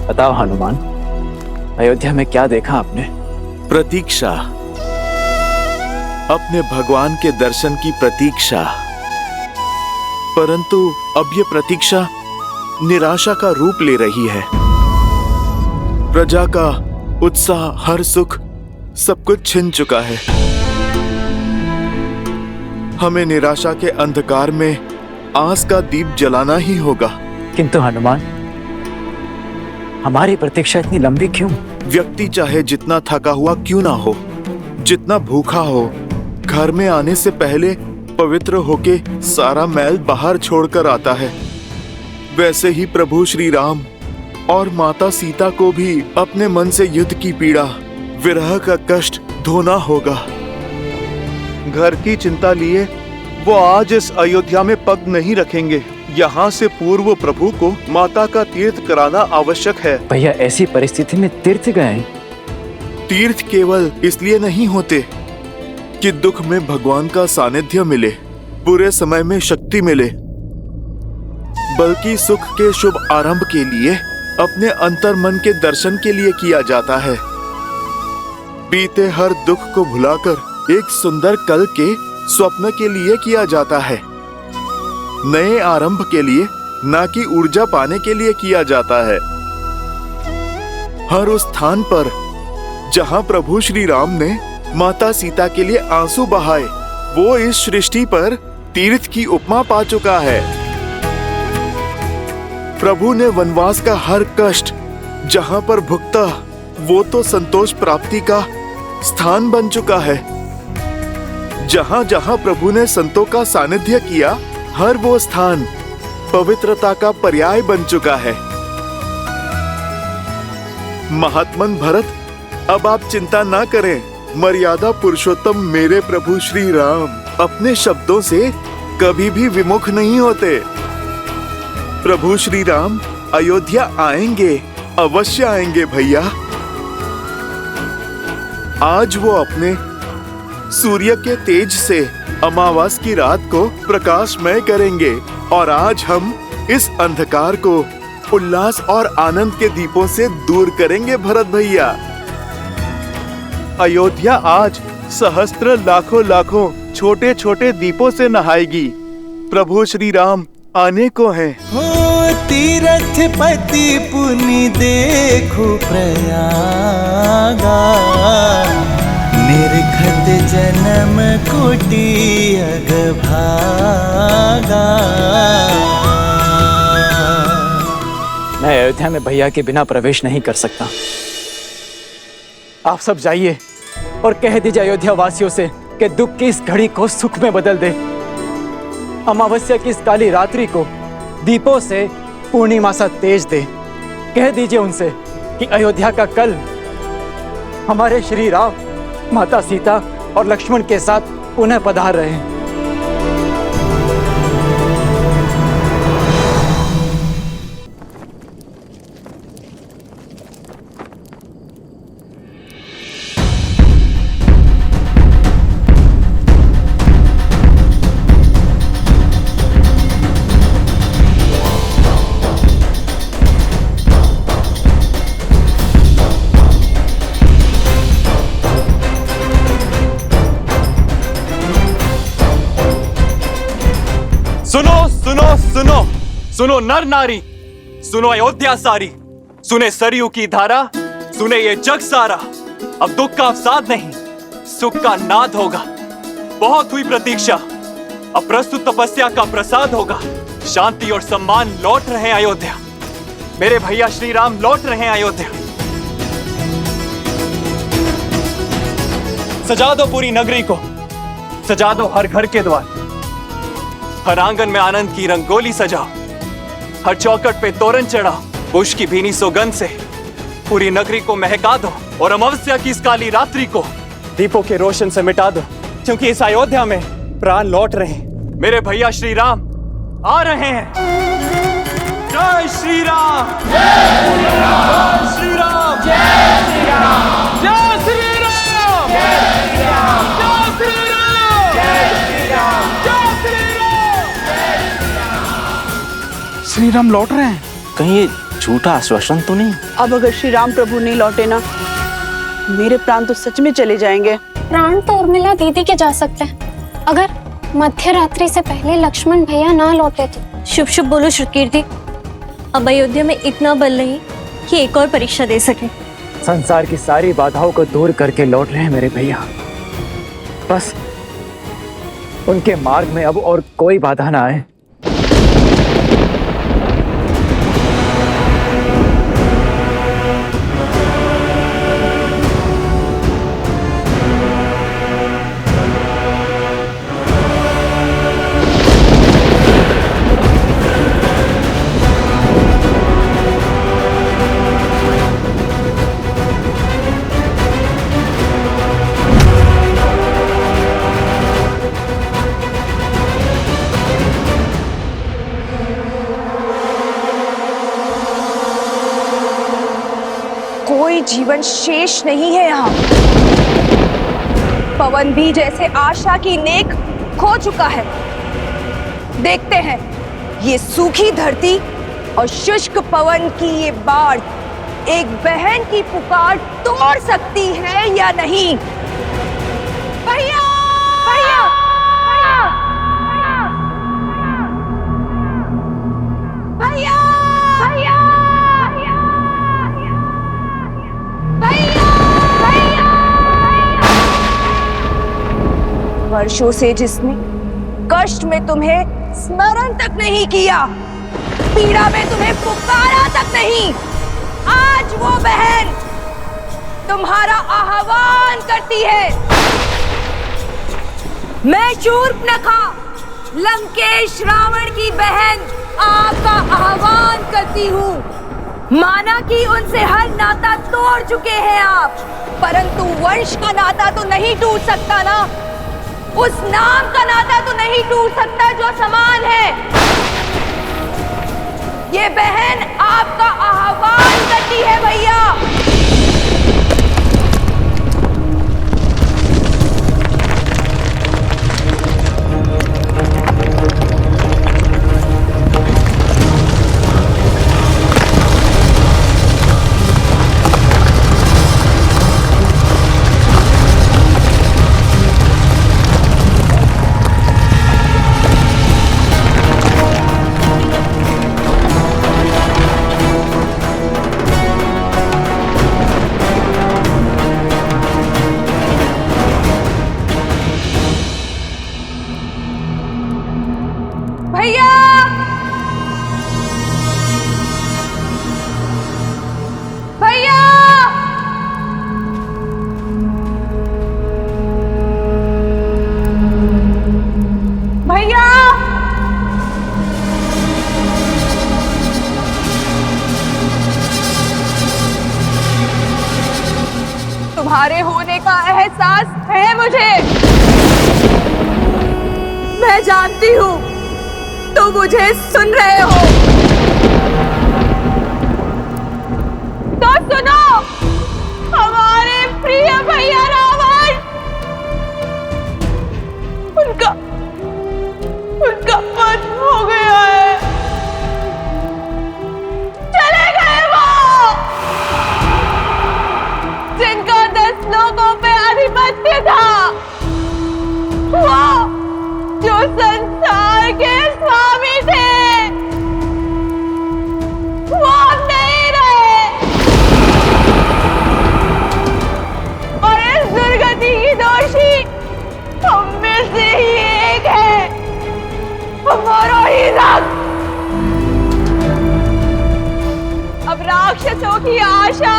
बताओ हनुमान, अयोध्या में क्या देखा आपने? प्रतीक्षा, अपने भगवान के दर्शन की प्रतीक्षा। परंतु अब ये प्रतीक्षा निराशा का रूप ले रही है। प्रजा का उत्साह, हर सुख, सब कुछ छिन चुका है। हमें निराशा के अंधकार में आस का दीप जलाना ही होगा। किंतु हनुमान, हमारी प्रतीक्षा इतनी लंबी क्यों? व्यक्ति चाहे जितना थका हुआ क्यों ना हो, जितना भूखा हो, घर में आने से पहले पवित्र होके सारा मैल बाहर छोड़कर आता है। वैसे ही प्रभु श्री राम और माता सीता को भी अपने मन से युद्ध की पीड़ा, विरह का कष्ट धोना होगा। घर की चिंता लिए वो आज इस अयोध्या में पग नहीं रखेंगे। यहाँ से पूर्व प्रभु को माता का तीर्थ कराना आवश्यक है। भैया, ऐसी परिस्थिति में तीर्थ गए? तीर्थ केवल इसलिए नहीं होते कि दुख में भगवान का सानिध्य मिले, बुरे समय में शक्ति मिले, बल्कि सुख के शुभ आरंभ के लिए, अपने अंतर मन के दर्शन के लिए किया जाता है। बीते हर दुख को भुलाकर एक सुंदर कल के स्वप्न के लिए किया जाता है। नए आरंभ के लिए, ना कि ऊर्जा पाने के लिए किया जाता है। हर उस स्थान पर जहां प्रभु श्री राम ने माता सीता के लिए आंसू बहाए, वो इस सृष्टि पर तीर्थ की उपमा पा चुका है। प्रभु ने वनवास का हर कष्ट जहां पर भुगता, वो तो संतोष प्राप्ति का स्थान बन चुका है। जहां जहां प्रभु ने संतों का सानिध्य किया, हर वो स्थान पवित्रता का पर्याय बन चुका है। महात्मन भरत, अब आप चिंता ना करें। मर्यादा पुरुषोत्तम मेरे प्रभु श्री राम अपने शब्दों से कभी भी विमुख नहीं होते। प्रभु श्री राम अयोध्या आएंगे, अवश्य आएंगे भैया। आज वो अपने सूर्य के तेज से अमावास की रात को प्रकाशमय करेंगे, और आज हम इस अंधकार को उल्लास और आनंद के दीपों से दूर करेंगे भरत भैया। अयोध्या आज सहस्त्र लाखों लाखों छोटे छोटे दीपों से नहाएगी। प्रभु श्री राम आने को हैं। हो तीरथ पति पुनि देखो प्रयागा, निर्घत जन्म कोटि अग भागा। मैं अयोध्या में भैया के बिना प्रवेश नहीं कर सकता। आप सब जाइए और कह दीजिए अयोध्या वासियों से कि दुख की इस घड़ी को सुख में बदल दे। अमावस्या की इस काली रात्रि को दीपों से पूर्णिमा सा तेज दे। कह दीजिए उनसे कि अयोध्या का कल हमारे श्री राम, माता सीता और लक्ष्मण के साथ पुनः पधार रहे हैं। सुनो नर नारी, सुनो अयोध्या सारी, सुने सरयू की धारा, सुने ये जग सारा। अब दुख का अवसाद नहीं, सुख का नाद होगा। बहुत हुई प्रतीक्षा, अब प्रस्तुत तपस्या का प्रसाद होगा। शांति और सम्मान लौट रहे हैं अयोध्या। मेरे भैया श्री राम लौट रहे हैं अयोध्या। सजा दो पूरी नगरी को, सजा दो हर घर के द्वार, हर आंगन में आनंद की रंगोली सजाओ, हर चौखट पे तोरण चढ़ाओ। पुष्प की भीनी सुगंध से पूरी नगरी को महका दो, और अमावस्या की इस काली रात्रि को दीपों के रोशन से मिटा दो, क्योंकि इस अयोध्या में प्राण लौट रहे हैं। मेरे भैया श्री राम आ रहे हैं। जय श्री राम, जय श्री राम, श्री राम, जय श्री राम, जय श्री राम, जय श्री राम, जय श्री राम, जय श्री राम, जय श्री राम, जय श्री राम। श्री राम लौट रहे हैं। कहीं ये झूठा आश्वासन तो नहीं? अब अगर श्री राम प्रभु नहीं लौटे ना, मेरे प्राण तो सच में चले जाएंगे। प्राण तो उर्मिला दीदी के जा सकते हैं, अगर मध्य रात्रि से पहले लक्ष्मण भैया ना लौटे तो। शुभ शुभ बोलो श्रुतकीर्ति। अब अयोध्या में इतना बल नहीं कि एक और परीक्षा दे सके। संसार की सारी बाधाओं को दूर करके लौट रहे हैं मेरे भैया। बस उनके मार्ग में अब और कोई बाधा ना आए। कोई जीवन शेष नहीं है यहाँ। पवन भी जैसे आशा की नेक खो चुका है। देखते हैं ये सूखी धरती और शुष्क पवन की ये बाढ़ एक बहन की पुकार तोड़ सकती है या नहीं। भैया! भैया! भैया! भैया! वर्षों से जिसने कष्ट में तुम्हें स्मरण तक नहीं किया, पीड़ा में तुम्हें पुकारा तक नहीं, आज वो बहन तुम्हारा आह्वान करती है। मैं शूर्पणखा, लंकेश रावण की बहन, आपका आह्वान करती हूँ। माना कि उनसे हर नाता तोड़ चुके हैं आप, परंतु वंश का नाता तो नहीं टूट सकता ना। उस नाम का नाता तो नहीं टूट सकता जो समान है। ये बहन आपका आह्वान करती है भैया। भैया! भैया! भैया! तुम्हारे होने का एहसास है मुझे। मैं जानती हूँ तो मुझे सुन रहे हो तो सुनो। हमारे प्रिय भैया रावण, उनका वध हो गया है। चले गए वो जिनका 10 लोगों पे आधिपत्य था, वो जो संसार के स्वामी थे, वो अब नहीं रहे। और इस दुर्गति की दोषी हम में से ही एक है, हमारा ही रक्त। अब राक्षसों की आशा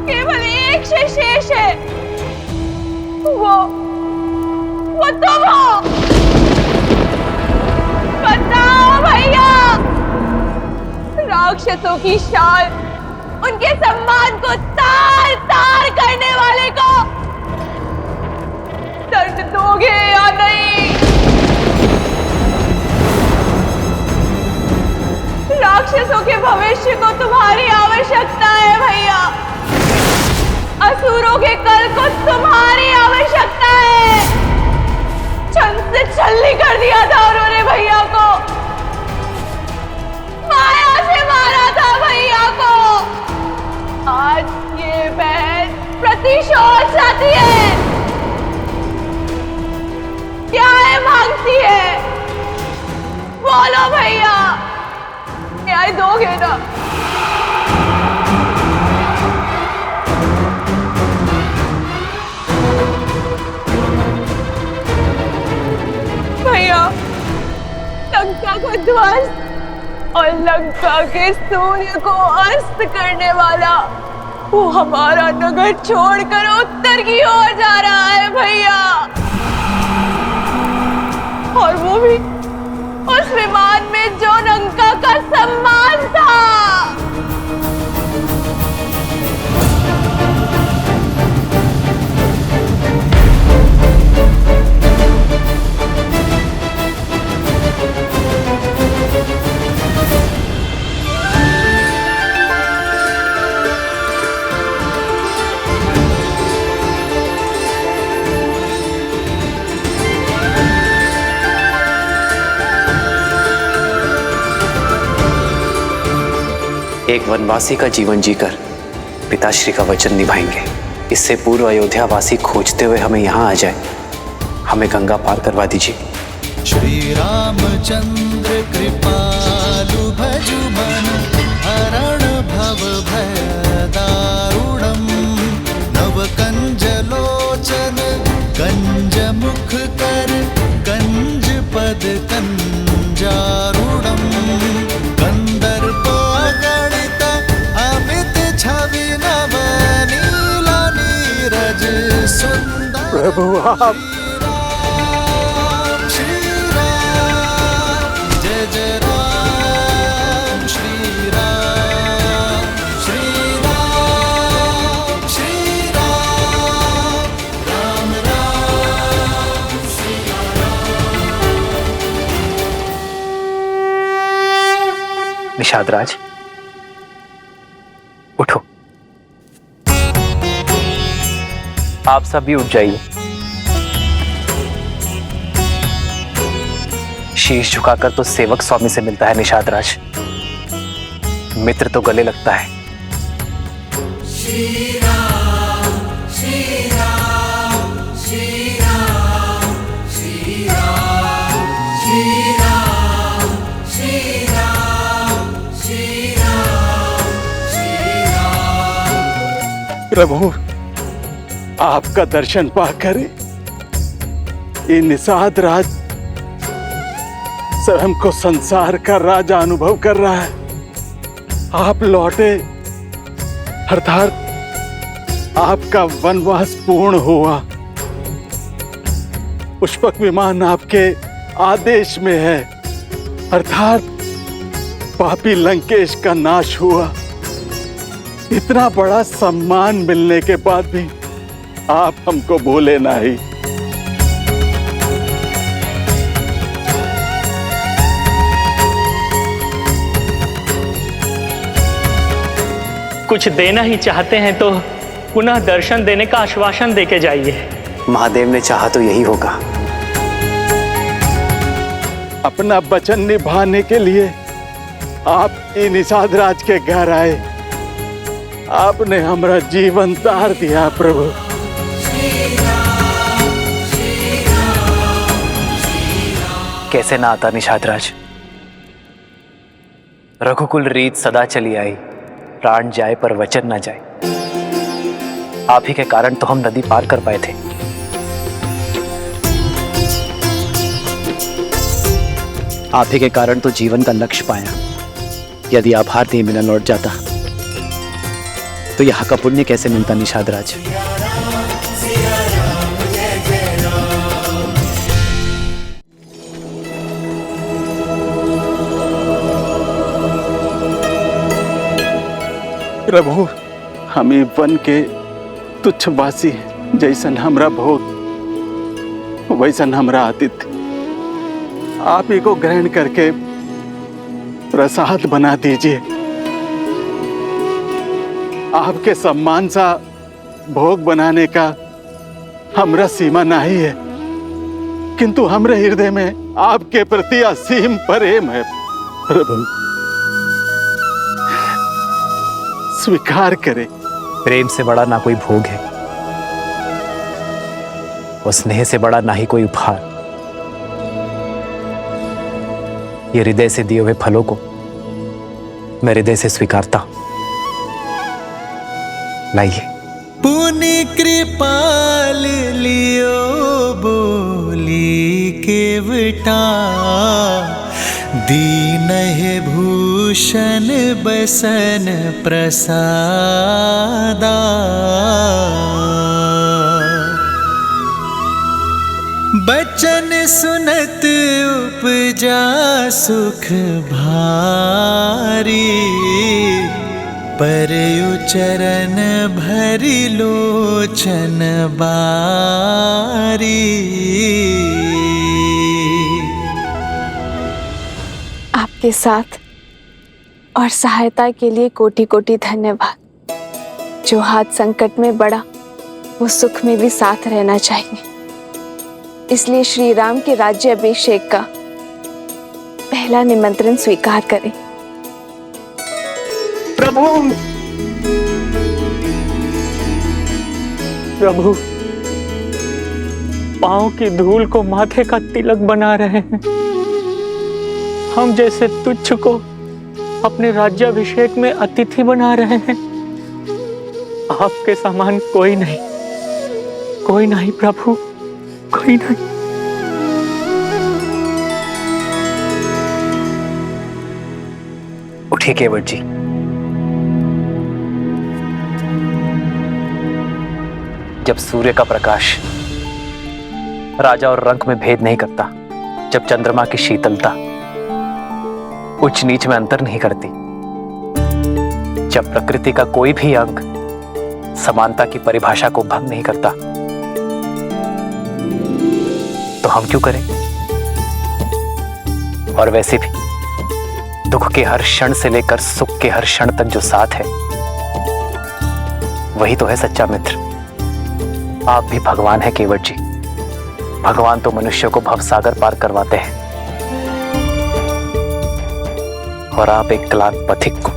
केवल एक से शेष है, वो तुम हो। बताओ भैया, राक्षसों की शान, उनके सम्मान को तार तार करने वाले को दर्द दोगे या नहीं? राक्षसों के भविष्य को तुम्हारी आवश्यकता है भैया। असुरों के कल को तुम्हारी आवश्यकता है। छल से छल्ली कर दिया था उन्होंने भैया को, माया से मारा था भैया। बोलो भैया, न्याय दोगे ना? भैया, लंका को ध्वस्त और लंका के सूर्य को अस्त करने वाला वो हमारा नगर छोड़कर उत्तर की ओर जा रहा है भैया, और वो भी उस विमान में जो लंका का सम्मान था। एक वनवासी का जीवन जीकर पिताश्री का वचन निभाएंगे। इससे पूर्व अयोध्या वासी खोजते हुए हमें यहाँ आ जाए। हमें गंगा पार करवा दीजिए। श्री रामचंद्र कृपालु भजु मन हरण भव भय दारुणम नव कंज लोचन कंज मुख कर कंज पद कंजारुणम कंदर्प गणित अमित छवि नव नीला नीरज सुंदर। प्रभु आप निषाद राज, उठो। आप सभी उठ जाइए। शीश झुकाकर तो सेवक स्वामी से मिलता है निषाद राज, मित्र तो गले लगता है। श्री राम श्री राम श्री राम श्री राम श्री राम श्री राम श्री राम श्री राम। प्रभु, आपका दर्शन पाकर ये निषाद राज स्वयं को संसार का राजा अनुभव कर रहा है। आप लौटे अर्थात आपका वनवास पूर्ण हुआ। पुष्पक विमान आपके आदेश में है, अर्थात पापी लंकेश का नाश हुआ। इतना बड़ा सम्मान मिलने के बाद भी आप हमको भूले नहीं। कुछ देना ही चाहते हैं तो पुनः दर्शन देने का आश्वासन देके जाइए। महादेव ने चाहा तो यही होगा। अपना वचन निभाने के लिए आप इन निषाद राज के घर आए। आपने हमारा जीवन तार दिया प्रभु। कैसे ना आता निषाद राज। रघुकुल रीत सदा चली आई, प्राण जाए पर वचन ना जाए। आप ही के कारण तो हम नदी पार कर पाए थे। आप ही के कारण तो जीवन का लक्ष्य पाया। यदि आभार नहीं मिला लौट जाता तो यहाँ का पुण्य कैसे मिलता निषाद राज। प्रभु, हमें वन के तुच्छवासी जैसन हमरा भोग वैसन हमरा आतिथ्य आप ही को ग्रहण करके प्रसाद बना दीजिए। आपके सम्मान सा भोग बनाने का हमरा सीमा नहीं है, किंतु हमरे हृदय में आपके प्रति असीम प्रेम है। प्रभु स्वीकार करें। प्रेम से बड़ा ना कोई भोग है और स्नेह से बड़ा ना ही कोई उपहार। ये हृदय से दिए हुए फलों को मैं हृदय से स्वीकारता हूं। लाइए। पुनि कृपाल लियो बोली केवटा, दीन है भूषण बसन प्रसादा। बचन सुनत उपजा सुख भारी, परयु चरण भरि लोचन बारी। आपके साथ और सहायता के लिए कोटि कोटि धन्यवाद। जो हाथ संकट में बढ़ा वो सुख में भी साथ रहना चाहिए। इसलिए श्री राम के राज्य अभिषेक का पहला निमंत्रण स्वीकार करें। प्रभु, प्रभु, पांव की धूल को माथे का तिलक बना रहे हैं। हम जैसे तुच्छ को अपने राज्याभिषेक में अतिथि बना रहे हैं। आपके समान कोई नहीं, कोई नहीं प्रभु, कोई नहीं। उठिए केवट जी। जब सूर्य का प्रकाश राजा और रंक में भेद नहीं करता, जब चंद्रमा की शीतलता उच्च नीच में अंतर नहीं करती, जब प्रकृति का कोई भी अंग समानता की परिभाषा को भंग नहीं करता, तो हम क्यों करें? और वैसे भी दुख के हर क्षण से लेकर सुख के हर क्षण तक जो साथ है, वही तो है सच्चा मित्र। आप भी भगवान हैं केवट जी। भगवान तो मनुष्य को भवसागर पार करवाते हैं, और आप एक क्लांत पथिक को।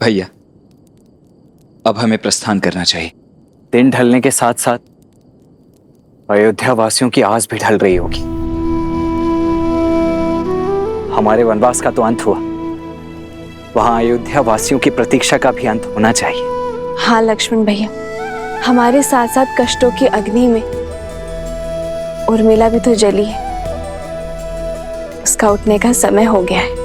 भैया, अब हमें प्रस्थान करना चाहिए। दिन ढलने के साथ साथ अयोध्या वासियों की आस भी ढल रही होगी। हमारे वनवास का तो अंत हुआ, वहां अयोध्या वासियों की प्रतीक्षा का भी अंत होना चाहिए। हाँ लक्ष्मण भैया, हमारे साथ साथ कष्टों की अग्नि में उर्मिला भी तो जली है। उसका उठने का समय हो गया है।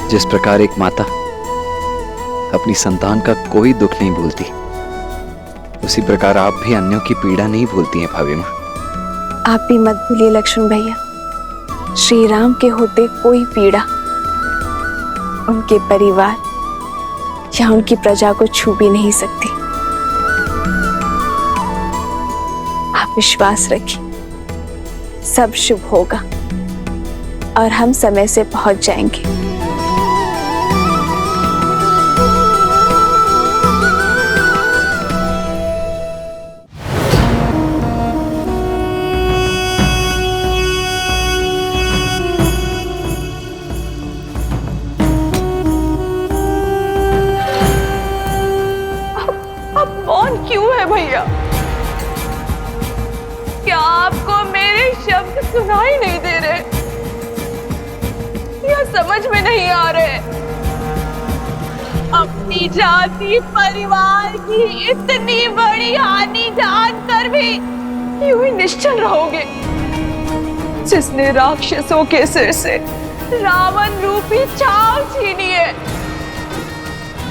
जिस प्रकार एक माता अपनी संतान का कोई दुख नहीं भूलती, उसी प्रकार आप भी अन्यों की पीड़ा नहीं भूलती हैं भाभी माँ। आप भी मत भूलिए लक्ष्मण भैया, श्री राम के होते कोई पीड़ा उनके परिवार या उनकी प्रजा को छू भी नहीं सकती। आप विश्वास रखिए, सब शुभ होगा और हम समय से पहुंच जाएंगे। भैया, क्या आपको मेरे शब्द सुनाई नहीं दे रहे या समझ में नहीं आ रहे? अपनी जाति परिवार की इतनी बड़ी हानि जानकर भी यूं ही निश्चल रहोगे? जिसने राक्षसों के सिर से रावण रूपी छाव छीनी है,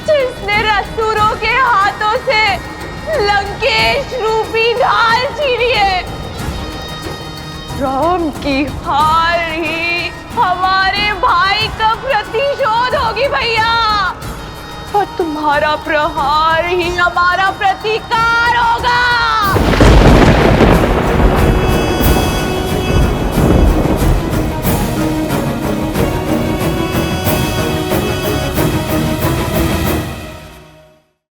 जिसने असुरों के हाथों से लंकेश रूपी ढाल छीनी है, राम की हार ही हमारे भाई का प्रतिशोध होगी भैया, और तुम्हारा प्रहार ही हमारा प्रतिकार होगा।